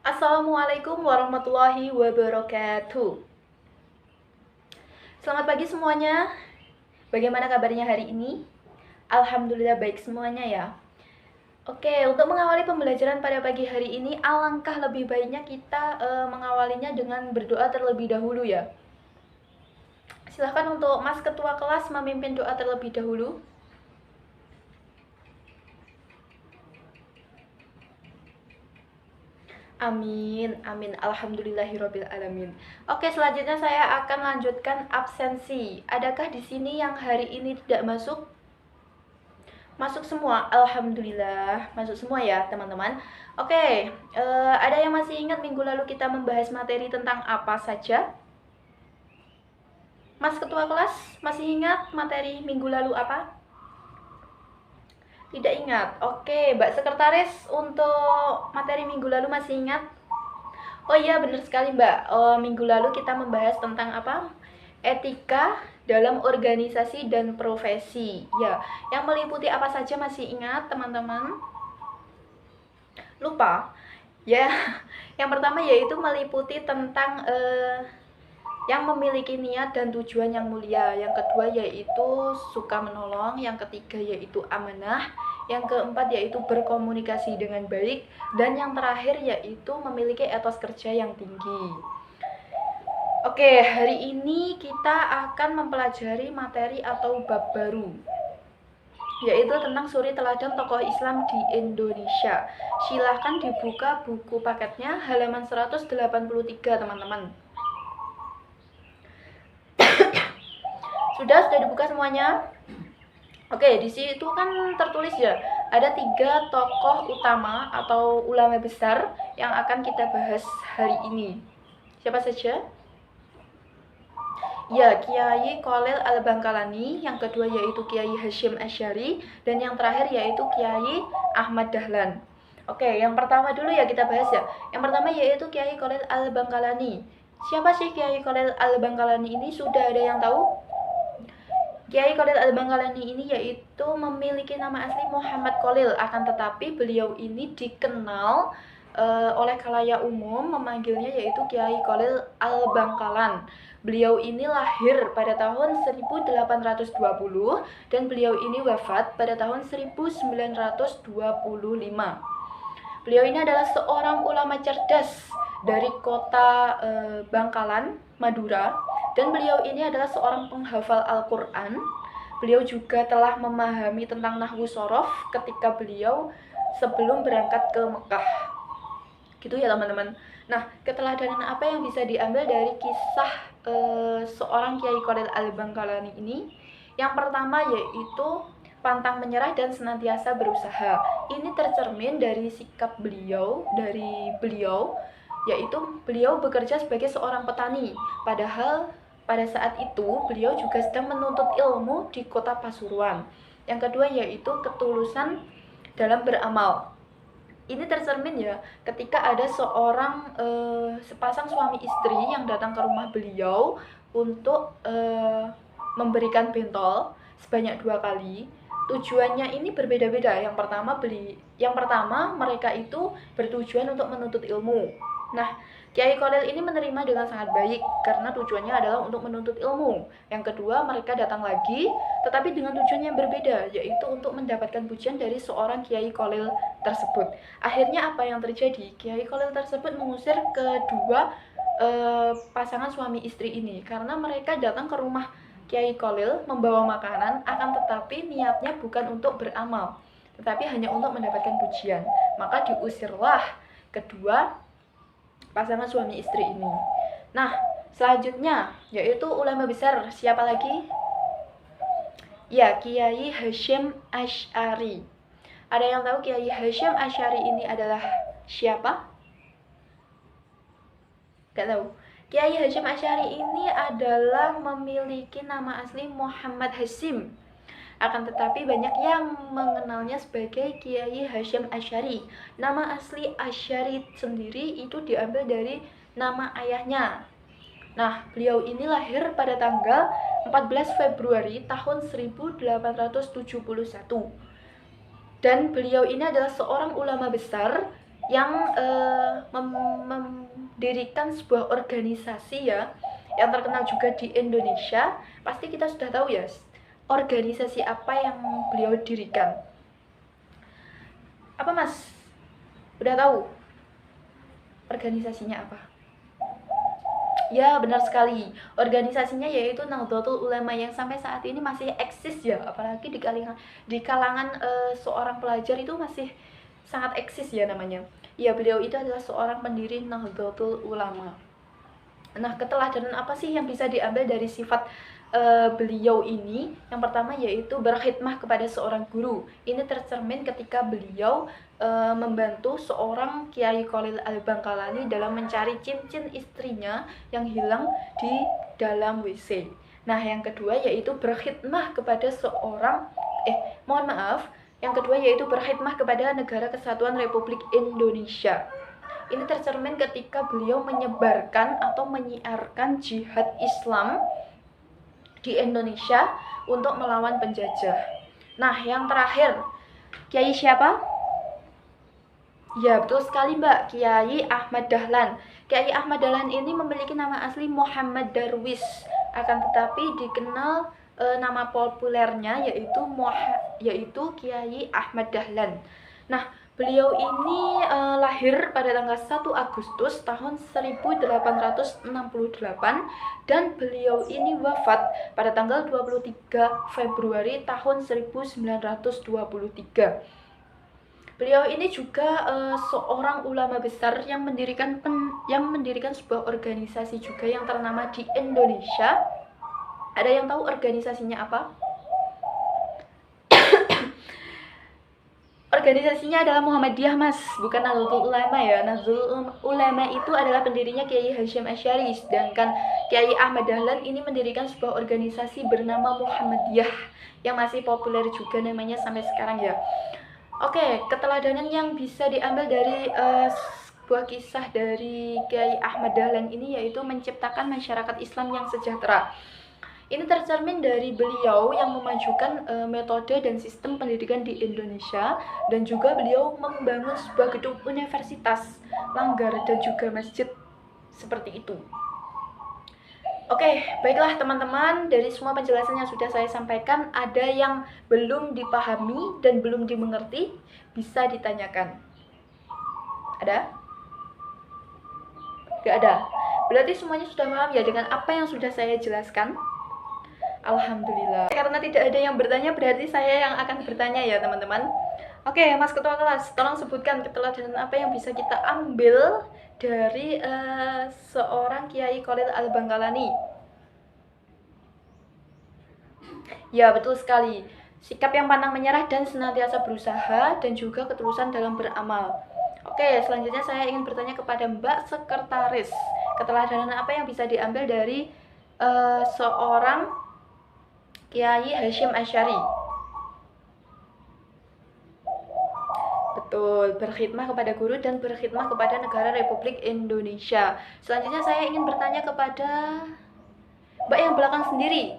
Assalamualaikum warahmatullahi wabarakatuh. Selamat pagi semuanya. Bagaimana kabarnya hari ini? Alhamdulillah baik semuanya ya. Oke, untuk mengawali pembelajaran pada pagi hari ini, alangkah lebih baiknya kita mengawalinya dengan berdoa terlebih dahulu ya. Silahkan untuk Mas Ketua kelas memimpin doa terlebih dahulu. Amin, amin, alhamdulillahirobbil alamin. Oke, selanjutnya saya akan lanjutkan absensi. Adakah di sini yang hari ini tidak masuk? Masuk semua, alhamdulillah, masuk semua ya teman-teman. Oke, ada yang masih ingat minggu lalu kita membahas materi tentang apa saja? Mas Ketua kelas masih ingat materi minggu lalu apa? Tidak ingat. Oke, Mbak Sekretaris, untuk materi minggu lalu masih ingat? Oh iya, benar sekali Mbak. Minggu lalu kita membahas tentang apa? Etika dalam organisasi dan profesi. Ya, yang meliputi apa saja masih ingat teman-teman? Lupa? Ya, yang pertama yaitu meliputi tentang yang memiliki niat dan tujuan yang mulia. Yang kedua yaitu suka menolong. Yang ketiga yaitu amanah. Yang keempat yaitu berkomunikasi dengan baik. Dan yang terakhir yaitu memiliki etos kerja yang tinggi. Oke, hari ini kita akan mempelajari materi atau bab baru, yaitu tentang suri teladan tokoh Islam di Indonesia. Silahkan dibuka buku paketnya halaman 183 teman-teman. Sudah dibuka semuanya? Oke, di situ kan tertulis ya, ada 3 tokoh utama atau ulama besar yang akan kita bahas hari ini. Siapa saja? Ya, Kiai Kholil Al-Bangkalani, yang kedua yaitu Kiai Hasyim Asy'ari, dan yang terakhir yaitu Kiai Ahmad Dahlan. Oke, yang pertama dulu ya kita bahas ya. Yang pertama yaitu Kiai Kholil Al-Bangkalani. Siapa sih Kiai Kholil Al-Bangkalani ini? Sudah ada yang tahu? Kiai Kholil Al-Bangkalani ini yaitu memiliki nama asli Muhammad Kholil, akan tetapi beliau ini dikenal oleh khalayak umum memanggilnya yaitu Kiai Kholil Al-Bangkalan. Beliau ini lahir pada tahun 1820 dan beliau ini wafat pada tahun 1925. Beliau ini adalah seorang ulama cerdas dari kota Bangkalan, Madura, dan beliau ini adalah seorang penghafal Al-Quran. Beliau juga telah memahami tentang nahwu sorof ketika beliau sebelum berangkat ke Mekah. Gitu ya teman-teman. Nah, keteladanan apa yang bisa diambil dari kisah seorang Kiai Kholil Al-Bangkalani ini? Yang pertama yaitu pantang menyerah dan senantiasa berusaha. Ini tercermin dari sikap beliau, yaitu beliau bekerja sebagai seorang petani. Padahal pada saat itu beliau juga sedang menuntut ilmu di kota Pasuruan. Yang kedua yaitu ketulusan dalam beramal. Ini tercermin ya ketika ada sepasang suami istri yang datang ke rumah beliau untuk memberikan bentol sebanyak 2 kali. Tujuannya ini berbeda-beda. Yang pertama mereka itu bertujuan untuk menuntut ilmu. Nah, Kiai Kholil ini menerima dengan sangat baik karena tujuannya adalah untuk menuntut ilmu. Yang kedua, mereka datang lagi tetapi dengan tujuan yang berbeda, yaitu untuk mendapatkan pujian dari seorang Kiai Kholil tersebut. Akhirnya apa yang terjadi? Kiai Kholil tersebut mengusir kedua pasangan suami istri ini karena mereka datang ke rumah Kiai Kholil membawa makanan, akan tetapi niatnya bukan untuk beramal, tetapi hanya untuk mendapatkan pujian. Maka diusirlah kedua pasangan suami istri ini. Nah, selanjutnya yaitu ulama besar. Siapa lagi? Ya, Kiai Hasyim Asy'ari. Ada yang tahu Kiai Hasyim Asy'ari ini adalah siapa? Gak tahu. Kiai Hasyim Asy'ari ini adalah memiliki nama asli Muhammad Hasyim. Akan tetapi banyak yang mengenalnya sebagai Kiai Hasyim Asy'ari. Nama asli Asy'ari sendiri itu diambil dari nama ayahnya. Nah, beliau ini lahir pada tanggal 14 Februari tahun 1871. Dan beliau ini adalah seorang ulama besar yang mendirikan sebuah organisasi ya, yang terkenal juga di Indonesia. Pasti kita sudah tahu ya, organisasi apa yang beliau dirikan. Apa Mas? Udah tahu organisasinya apa? Ya, benar sekali. Organisasinya yaitu Nahdlatul Ulama yang sampai saat ini masih eksis ya, apalagi di kalangan seorang pelajar itu masih sangat eksis ya namanya. Ya, beliau itu adalah seorang pendiri Nahdlatul Ulama. Nah, keteladanan apa sih yang bisa diambil dari sifat beliau ini? Yang pertama yaitu berkhidmah kepada seorang guru. Ini tercermin ketika beliau membantu seorang Kiai Khalil Al-Bangkalani dalam mencari cincin istrinya yang hilang di dalam WC. Nah, yang kedua yaitu berkhidmah kepada yang kedua yaitu berkhidmah kepada Negara Kesatuan Republik Indonesia. Ini tercermin ketika beliau menyebarkan atau menyiarkan jihad Islam di Indonesia untuk melawan penjajah. Nah, yang terakhir, Kiai siapa? Ya, betul sekali Mbak, Kiai Ahmad Dahlan. Kiai Ahmad Dahlan ini memiliki nama asli Muhammad Darwis, akan tetapi dikenal nama populernya yaitu Kiai Ahmad Dahlan. Nah, beliau ini lahir pada tanggal 1 Agustus tahun 1868 dan beliau ini wafat pada tanggal 23 Februari tahun 1923. Beliau ini juga seorang ulama besar yang mendirikan sebuah organisasi juga yang ternama di Indonesia. Ada yang tahu organisasinya apa? Organisasinya adalah Muhammadiyah Mas, bukan Nahdlatul Ulama ya. Nahdlatul Ulama itu adalah pendirinya Kiai Hasyim Asy'ari, sedangkan Kiai Ahmad Dahlan ini mendirikan sebuah organisasi bernama Muhammadiyah yang masih populer juga namanya sampai sekarang ya. Oke, keteladanan yang bisa diambil dari sebuah kisah dari Kiai Ahmad Dahlan ini yaitu menciptakan masyarakat Islam yang sejahtera. Ini tercermin dari beliau yang memajukan metode dan sistem pendidikan di Indonesia, dan juga beliau membangun sebuah gedung universitas, langgar, dan juga masjid seperti itu. Oke, baiklah teman-teman, dari semua penjelasan yang sudah saya sampaikan, ada yang belum dipahami dan belum dimengerti, bisa ditanyakan. Ada? Gak ada? Berarti semuanya sudah paham ya dengan apa yang sudah saya jelaskan? Alhamdulillah. Karena tidak ada yang bertanya, berarti saya yang akan bertanya ya teman-teman. Oke, Mas Ketua Kelas, tolong sebutkan keteladanan apa yang bisa kita ambil dari seorang Kiai Khalil Al-Bangkalani. Ya, betul sekali. Sikap yang pantang menyerah dan senantiasa berusaha, dan juga ketulusan dalam beramal. Oke, selanjutnya saya ingin bertanya kepada Mbak Sekretaris. Keteladanan apa yang bisa diambil dari seorang Kiai Hasyim Asy'ari? Betul, berkhidmah kepada guru dan berkhidmah kepada negara Republik Indonesia. Selanjutnya saya ingin bertanya kepada Mbak yang belakang sendiri.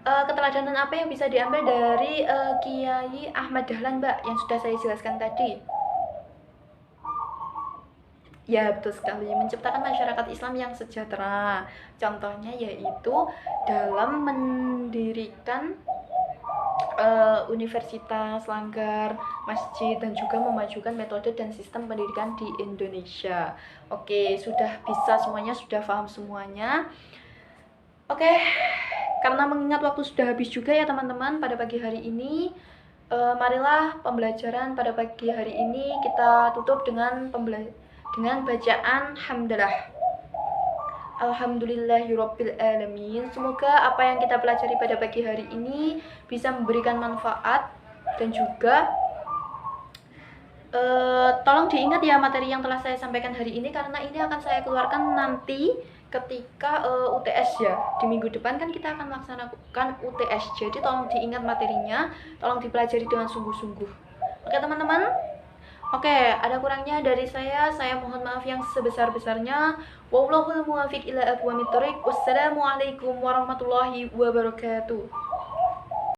Keteladanan apa yang bisa diambil dari Kiai Ahmad Dahlan Mbak yang sudah saya jelaskan tadi? Ya, betul sekali, menciptakan masyarakat Islam yang sejahtera. Contohnya yaitu dalam mendirikan universitas, langgar, masjid, dan juga memajukan metode dan sistem pendidikan di Indonesia. Oke, sudah bisa semuanya, sudah paham semuanya. Oke, karena mengingat waktu sudah habis juga ya teman-teman pada pagi hari ini, marilah pembelajaran pada pagi hari ini kita tutup dengan bacaan hamdalah. Alhamdulillahirabbil alamin. Semoga apa yang kita pelajari pada pagi hari ini bisa memberikan manfaat, dan juga tolong diingat ya materi yang telah saya sampaikan hari ini, karena ini akan saya keluarkan nanti ketika UTS ya. Di minggu depan kan kita akan melaksanakan UTS. Jadi tolong diingat materinya, tolong dipelajari dengan sungguh-sungguh. Oke teman-teman? Oke, ada kurangnya dari saya mohon maaf yang sebesar-besarnya. Wallahul muwaffiq ila aqwamit thoriq. Wassalamualaikum warahmatullahi wabarakatuh.